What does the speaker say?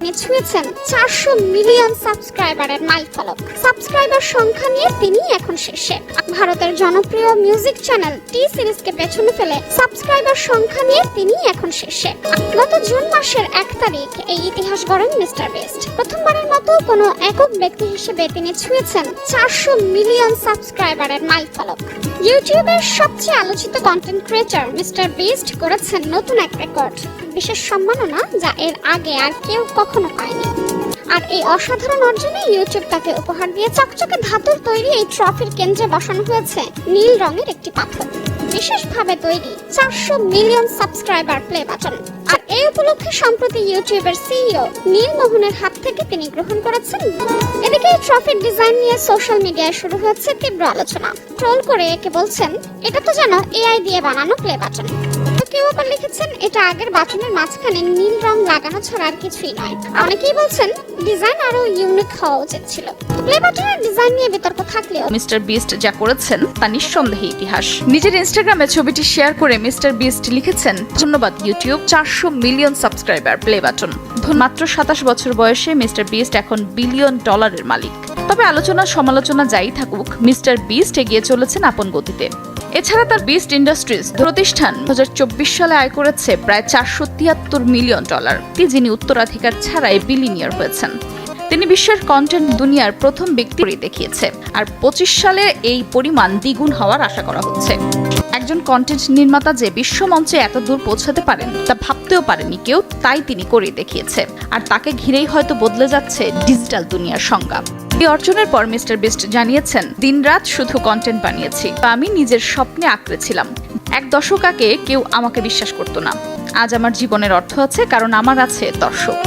ছুঁয়েছেন 400 million সাবস্ক্রাইবারের মাইলফলক। Subscriber সংখ্যা নিয়ে তিনি এখন শীর্ষে। ভারতের জনপ্রিয় মিউজিক চ্যানেল টি সিরিজকে পেছনে ফেলে সাবস্ক্রাইবার সংখ্যা নিয়ে তিনি এখন শীর্ষে। গত জুন মাসের 1 তারিখ এই ইতিহাস গড়েন মিস্টার বিস্ট। প্রথমবারের মতো কোনো একক ব্যক্তি হিসেবে তিনি ছুঁয়েছেন 400 মিলিয়ন সাবস্ক্রাইবারের মাইলফলক। ইউটিউবের সবচেয়ে আলোচিত কন্টেন্ট ক্রিয়েটর মিস্টার বিস্ট করেছেন নতুন এক রেকর্ড, বিশেষ সম্মাননা যা এর আগে আর কেউ কখনো পায়নি। আর এই অসাধারণ অর্জনে ইউটিউব তাকে উপহার দিয়ে চকচকে ধাতুর তৈরি এই ট্রফির কেন্দ্রে বসানো হয়েছে নীল রঙের একটি পাথর, বিশেষভাবে তৈরি 400 মিলিয়ন সাবস্ক্রাইবার প্লে বাটন। আর এই উপলক্ষে সম্প্রতি ইউটিউবের সিইও নীল মোহনের হাত থেকে তিনি গ্রহণ করেছেন। এদিকে এই ট্রফির ডিজাইন নিয়ে সোশ্যাল মিডিয়ায় শুরু হয়েছে তীব্র আলোচনা। ট্রোল করে একে বলছেন এটা তো যেন এআই দিয়ে বানানো প্লে বাটন। কেউ আবার লিখেছেন এটা আগের বাটনের মাঝখানে নীল রং লাগানো ছাড়া আর কিছুই নয়। অনেকেই বলছেন ডিজাইন আরো ইউনিক হওয়া উচিত ছিল। প্লে বাটনের ডিজাইন নিয়ে বিতর্ক থাকলেও মিস্টার বিস্ট যা করেছেন তা নিঃসন্দেহে ইতিহাস। নিজের ইনস্টাগ্রামে ছবিটি শেয়ার করে মিস্টার বিস্ট লিখেছেন, ধন্যবাদ YouTube, 400 million subscriber play button. মাত্র 27 বছর বয়সে মিস্টার বিস্ট এখন বিলিয়ন ডলারের মালিক। তবে আলোচনা সমালোচনা যাই থাকুক, মিস্টার বিস্ট এগিয়ে চলেছেন আপন গতিতে। এছাড়া তার বিস্ট ইন্ডাস্ট্রিজ প্রতিষ্ঠান 2024 সালে আয় করেছে প্রায় 473 মিলিয়ন ডলার। যিনি উত্তরাধিকার ছাড়াই বিলিয়নিয়ার হয়েছেন। তিনি বিশ্বের কন্টেন্ট দুনিয়ার প্রথম ব্যক্তি দেখিয়েছে। আর 25 সালে এই পরিমাণ দ্বিগুণ হওয়ার আশা করা হচ্ছে। একজন কন্টেন্ট নির্মাতা যে বিশ্বমঞ্চে এত দূর পৌঁছাতে পারেন তা ভাবতেও পারেনি কেউ, তাই তিনি করে দেখিয়েছে। আর তাকে ঘিরেই হয়তো বদলে যাচ্ছে ডিজিটাল দুনিয়ার সংজ্ঞা। এই অর্জনের পর মিস্টার বিস্ট জানিয়েছেন, দিনরাত শুধু কন্টেন্ট বানিয়েছি বা আমি নিজের স্বপ্নে আঁকড়েছিলাম। এক দশক আগে কেউ আমাকে বিশ্বাস করতো না। আজ আমার জীবনের অর্থ আছে কারণ আমার আছে দর্শক।